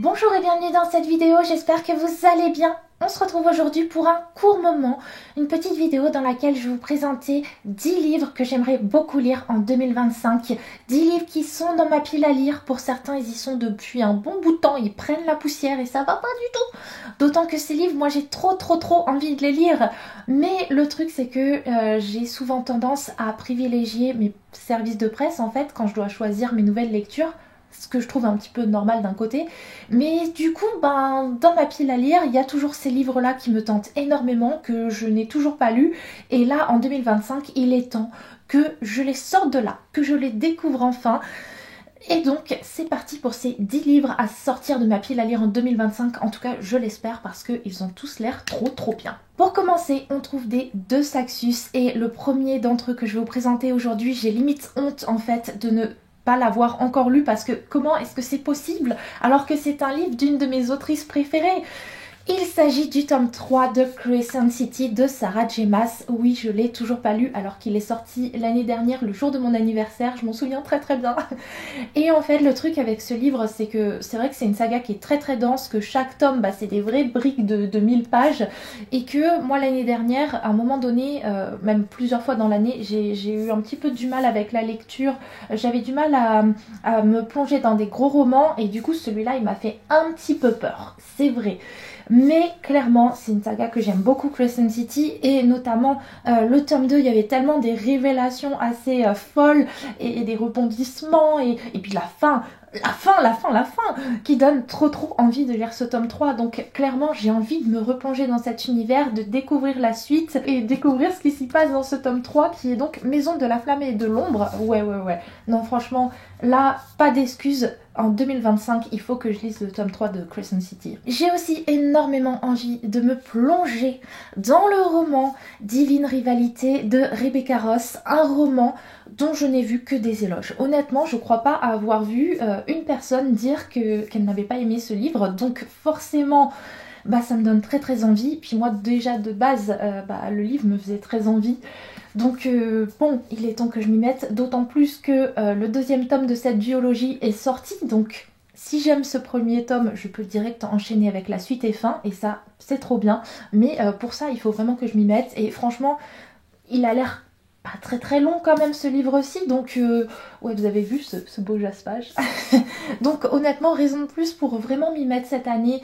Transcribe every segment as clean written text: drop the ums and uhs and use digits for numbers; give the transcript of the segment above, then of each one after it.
Bonjour et bienvenue dans cette vidéo, j'espère que vous allez bien. On se retrouve aujourd'hui pour un court moment, une petite vidéo dans laquelle je vais vous présenter 10 livres que j'aimerais beaucoup lire en 2025. 10 livres qui sont dans ma pile à lire, pour certains ils y sont depuis un bon bout de temps, ils prennent la poussière et ça va pas du tout. D'autant que ces livres, moi j'ai trop envie de les lire. Mais le truc c'est que j'ai souvent tendance à privilégier mes services de presse en fait quand je dois choisir mes nouvelles lectures. Ce que je trouve un petit peu normal d'un côté. Mais du coup, dans ma pile à lire, il y a toujours ces livres-là qui me tentent énormément, que je n'ai toujours pas lus. Et là, en 2025, il est temps que je les sorte de là, que je les découvre enfin. Et donc, c'est parti pour ces 10 livres à sortir de ma pile à lire en 2025. En tout cas, je l'espère parce qu'ils ont tous l'air trop bien. Pour commencer, on trouve des deux Saxus. Et le premier d'entre eux que je vais vous présenter aujourd'hui, j'ai limite honte en fait de ne pas l'avoir encore lu parce que comment est-ce que c'est possible alors que c'est un livre d'une de mes autrices préférées? Il s'agit du tome 3 de Crescent City de Sarah J. Maas. Oui, je l'ai toujours pas lu alors qu'il est sorti l'année dernière, le jour de mon anniversaire. Je m'en souviens très bien. Et en fait, le truc avec ce livre, c'est que c'est vrai que c'est une saga qui est très dense, que chaque tome, c'est des vraies briques de 1000 pages. Et que moi, l'année dernière, à un moment donné, même plusieurs fois dans l'année, j'ai eu un petit peu du mal avec la lecture. J'avais du mal à me plonger dans des gros romans. Et du coup, celui-là, il m'a fait un petit peu peur. C'est vrai. Mais clairement, c'est une saga que j'aime beaucoup, Crescent City, et notamment le tome 2, il y avait tellement des révélations assez folles et des rebondissements, et puis la fin, qui donne trop envie de lire ce tome 3. Donc clairement, j'ai envie de me replonger dans cet univers, de découvrir la suite et découvrir ce qui s'y passe dans ce tome 3, qui est donc Maison de la Flamme et de l'Ombre. Ouais. Non, franchement, là, pas d'excuses. En 2025, il faut que je lise le tome 3 de Crescent City. J'ai aussi énormément envie de me plonger dans le roman Divine Rivalité de Rebecca Ross, un roman dont je n'ai vu que des éloges. Honnêtement, je crois pas avoir vu une personne dire qu'elle n'avait pas aimé ce livre, donc forcément ça me donne très envie. Puis moi déjà de base, le livre me faisait très envie. Donc bon, il est temps que je m'y mette, d'autant plus que le deuxième tome de cette duologie est sorti, donc si j'aime ce premier tome, je peux direct enchaîner avec la suite et fin, et ça, c'est trop bien. Mais pour ça, il faut vraiment que je m'y mette, et franchement, il a l'air pas très long quand même ce livre-ci, donc ouais, vous avez vu ce beau jaspage. Donc honnêtement, raison de plus pour vraiment m'y mettre cette année,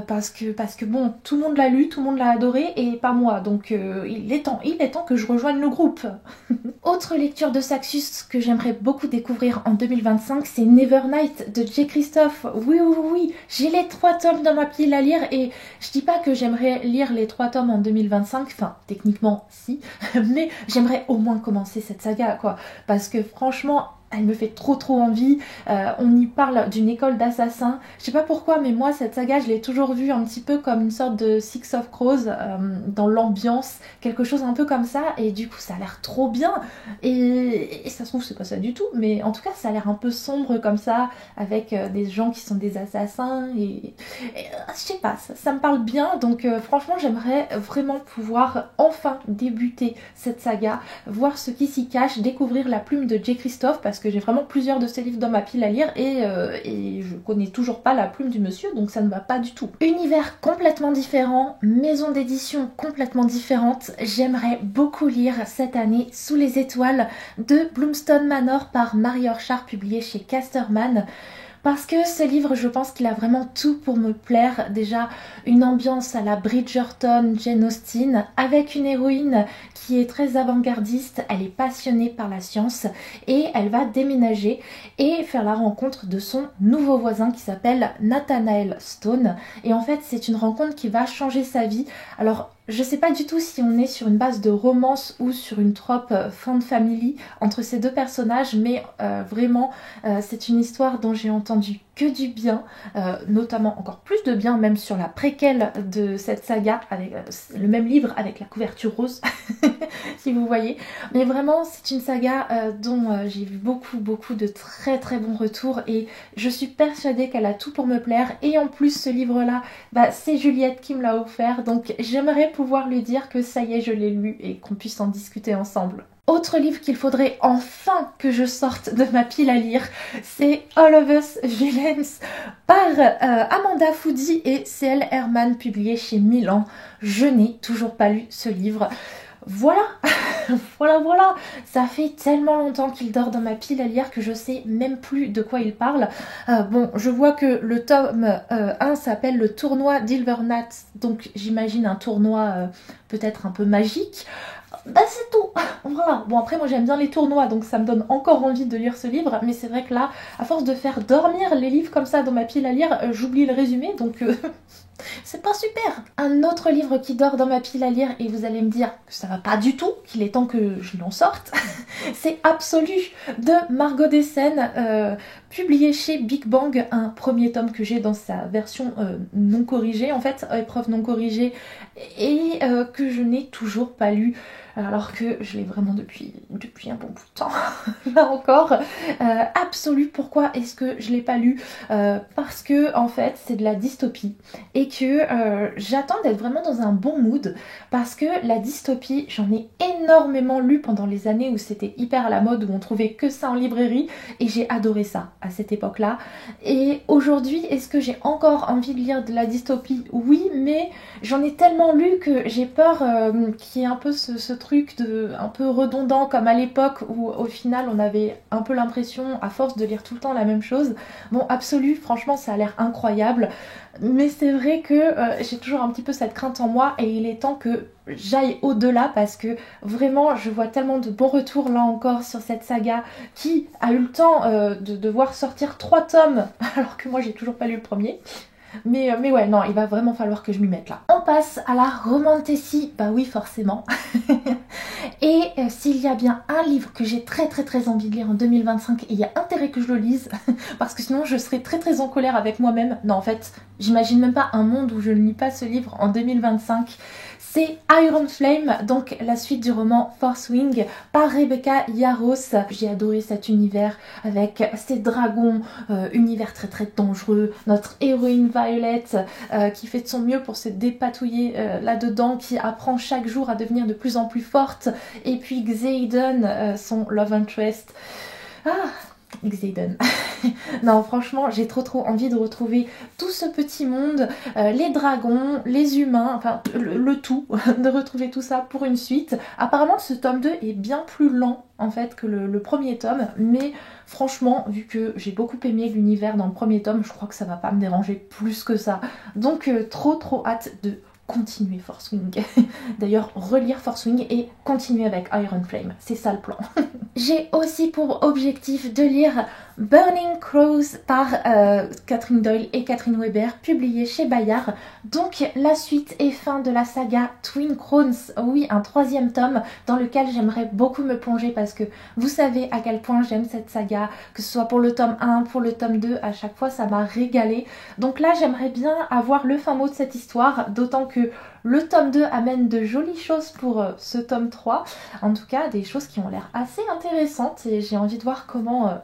parce que bon, tout le monde l'a lu, tout le monde l'a adoré et pas moi, donc il est temps que je rejoigne le groupe. Autre lecture de Saxus que j'aimerais beaucoup découvrir en 2025, c'est Nevernight de J. Christophe. Oui, j'ai les 3 tomes dans ma pile à lire, et je dis pas que j'aimerais lire les 3 tomes en 2025, enfin techniquement si, mais j'aimerais au moins commencer cette saga quoi, parce que franchement elle me fait trop envie. On y parle d'une école d'assassins. Je sais pas pourquoi, mais moi, cette saga, je l'ai toujours vue un petit peu comme une sorte de Six of Crows, dans l'ambiance, quelque chose un peu comme ça. Et du coup, ça a l'air trop bien. Et ça se trouve, c'est pas ça du tout. Mais en tout cas, ça a l'air un peu sombre comme ça, avec des gens qui sont des assassins. Je sais pas, ça me parle bien. Donc franchement, j'aimerais vraiment pouvoir enfin débuter cette saga, voir ce qui s'y cache, découvrir la plume de J. Christophe, parce que j'ai vraiment plusieurs de ces livres dans ma pile à lire, et je connais toujours pas la plume du monsieur, donc ça ne va pas du tout. Univers complètement différent, maison d'édition complètement différente. J'aimerais beaucoup lire cette année Sous les étoiles de Bloomstone Manor par Marie Orchard, publié chez Casterman. Parce que ce livre, je pense qu'il a vraiment tout pour me plaire. Déjà, une ambiance à la Bridgerton, Jane Austen, avec une héroïne qui est très avant-gardiste, elle est passionnée par la science, et elle va déménager et faire la rencontre de son nouveau voisin qui s'appelle Nathanael Stone. Et en fait, c'est une rencontre qui va changer sa vie. Alors, je sais pas du tout si on est sur une base de romance ou sur une trope fan family entre ces deux personnages, mais vraiment, c'est une histoire dont j'ai entendu que du bien, notamment encore plus de bien même sur la préquelle de cette saga, avec le même livre avec la couverture rose, si vous voyez. Mais vraiment, c'est une saga dont j'ai vu beaucoup de très bons retours, et je suis persuadée qu'elle a tout pour me plaire. Et en plus, ce livre-là, c'est Juliette qui me l'a offert, donc j'aimerais pouvoir lui dire que ça y est, je l'ai lu et qu'on puisse en discuter ensemble. Autre livre qu'il faudrait enfin que je sorte de ma pile à lire, c'est All of Us Villains par Amanda Foody et C.L. Herman, publié chez Milan. Je n'ai toujours pas lu ce livre. Voilà, voilà, ça fait tellement longtemps qu'il dort dans ma pile à lire que je sais même plus de quoi il parle. Bon, je vois que le tome 1 s'appelle le tournoi d'Ilvernat, donc j'imagine un tournoi peut-être un peu magique. Bah c'est tout, voilà. Bon après moi j'aime bien les tournois donc ça me donne encore envie de lire ce livre, mais c'est vrai que là, à force de faire dormir les livres comme ça dans ma pile à lire, j'oublie le résumé donc c'est pas super. Un autre livre qui dort dans ma pile à lire et vous allez me dire que ça va pas du tout, qu'il est temps que je l'en sorte, c'est Absolu de Margot Dessen, publié chez Big Bang, un premier tome que j'ai dans sa version non corrigée en fait, épreuve non corrigée, et que je n'ai toujours pas lu. Alors que je l'ai vraiment depuis un bon bout de temps. Là encore, Absolu, pourquoi est-ce que je l'ai pas lu? Parce que en fait c'est de la dystopie et que j'attends d'être vraiment dans un bon mood, parce que la dystopie, j'en ai énormément lu pendant les années où c'était hyper à la mode, où on trouvait que ça en librairie, et j'ai adoré ça à cette époque-là. Et aujourd'hui, est-ce que j'ai encore envie de lire de la dystopie? Oui, mais j'en ai tellement lu que j'ai peur qu'il y ait un peu ce truc un peu redondant, comme à l'époque où au final on avait un peu l'impression, à force de lire tout le temps la même chose. Bon, Absolu, franchement ça a l'air incroyable, mais c'est vrai que j'ai toujours un petit peu cette crainte en moi, et il est temps que j'aille au-delà, parce que vraiment je vois tellement de bons retours là encore sur cette saga, qui a eu le temps de devoir sortir 3 tomes alors que moi j'ai toujours pas lu le premier. Mais ouais, non, il va vraiment falloir que je m'y mette là. On passe à la romantasy, bah oui, forcément. Et s'il y a bien un livre que j'ai très envie de lire en 2025, et il y a intérêt que je le lise, parce que sinon je serais très en colère avec moi-même. Non, en fait, j'imagine même pas un monde où je ne lis pas ce livre en 2025. C'est Iron Flame, donc la suite du roman Fourth Wing par Rebecca Yarros. J'ai adoré cet univers avec ces dragons, univers très dangereux, notre héroïne Violet qui fait de son mieux pour se dépatouiller là-dedans, qui apprend chaque jour à devenir de plus en plus forte, et puis Xaden, son love interest. Ah, Xaden. Non, franchement, j'ai trop envie de retrouver tout ce petit monde, les dragons, les humains, enfin le tout, de retrouver tout ça pour une suite. Apparemment, ce tome 2 est bien plus lent en fait que le premier tome, mais franchement, vu que j'ai beaucoup aimé l'univers dans le premier tome, je crois que ça va pas me déranger plus que ça. Donc trop hâte de continuer Fourth Wing. D'ailleurs, relire Fourth Wing et continuer avec Iron Flame, c'est ça le plan. J'ai aussi pour objectif de lire Burning Crows par Catherine Doyle et Catherine Weber, publié chez Bayard. Donc la suite et fin de la saga Twin Crowns, oui, un 3e tome dans lequel j'aimerais beaucoup me plonger, parce que vous savez à quel point j'aime cette saga, que ce soit pour le tome 1, pour le tome 2, à chaque fois ça m'a régalé. Donc là j'aimerais bien avoir le fin mot de cette histoire, d'autant que le tome 2 amène de jolies choses pour ce tome 3, en tout cas des choses qui ont l'air assez intéressantes, et j'ai envie de voir comment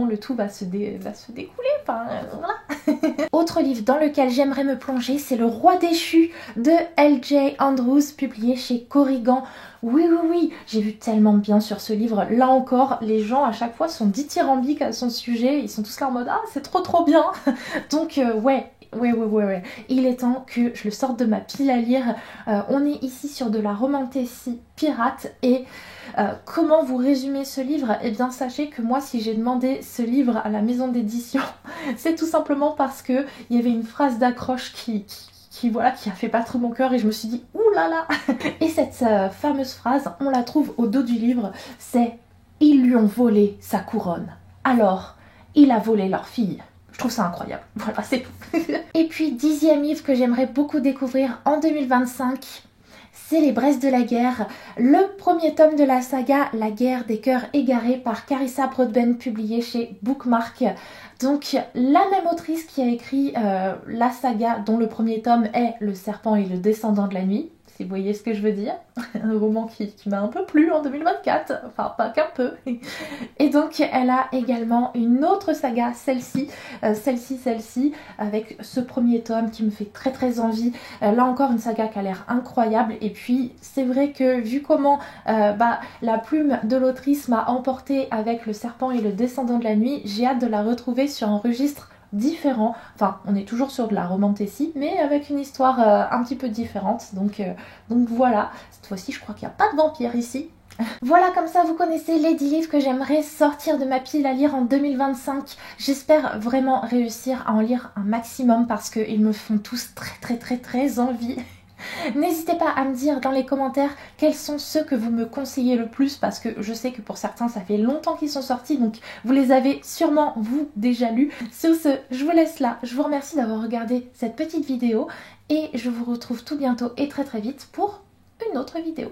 le tout va se découler, enfin voilà. Autre livre dans lequel j'aimerais me plonger, c'est Le Roi déchu de L.J. Andrews, publié chez Corrigan. Oui, j'ai vu tellement de bien sur ce livre. Là encore, les gens à chaque fois sont dithyrambiques à son sujet, ils sont tous là en mode « Ah, c'est trop bien !» Donc ouais. Il est temps que je le sorte de ma pile à lire. On est ici sur de la romantasy pirate, et comment vous résumer ce livre? Eh bien sachez que moi, si j'ai demandé ce livre à la maison d'édition, c'est tout simplement parce que il y avait une phrase d'accroche qui a fait battre mon cœur, et je me suis dit ouh là là. Et cette fameuse phrase, on la trouve au dos du livre, c'est « Ils lui ont volé sa couronne, alors il a volé leur fille ». Je trouve ça incroyable. Voilà, c'est tout. Et puis, 10e livre que j'aimerais beaucoup découvrir en 2025, c'est Les Braises de la guerre, le premier tome de la saga La guerre des cœurs égarés par Carissa Broadbent, publié chez Bookmark. Donc la même autrice qui a écrit la saga dont le premier tome est Le serpent et le descendant de la nuit. si vous voyez ce que je veux dire. Un roman qui m'a un peu plu en 2024, enfin pas qu'un peu. Et donc elle a également une autre saga, celle-ci, avec ce premier tome qui me fait très très envie. Là encore une saga qui a l'air incroyable, et puis c'est vrai que vu comment la plume de l'autrice m'a emportée avec Le Serpent et le Descendant de la Nuit, j'ai hâte de la retrouver sur un registre différent. Enfin, on est toujours sur de la romantécie, mais avec une histoire un petit peu différente. Donc voilà, cette fois-ci je crois qu'il n'y a pas de vampire ici. Voilà, comme ça vous connaissez les 10 livres que j'aimerais sortir de ma pile à lire en 2025. J'espère vraiment réussir à en lire un maximum parce qu'ils me font tous très envie. N'hésitez pas à me dire dans les commentaires quels sont ceux que vous me conseillez le plus, parce que je sais que pour certains ça fait longtemps qu'ils sont sortis, donc vous les avez sûrement vous déjà lus. Sur ce, je vous laisse là, je vous remercie d'avoir regardé cette petite vidéo et je vous retrouve tout bientôt et très vite pour une autre vidéo.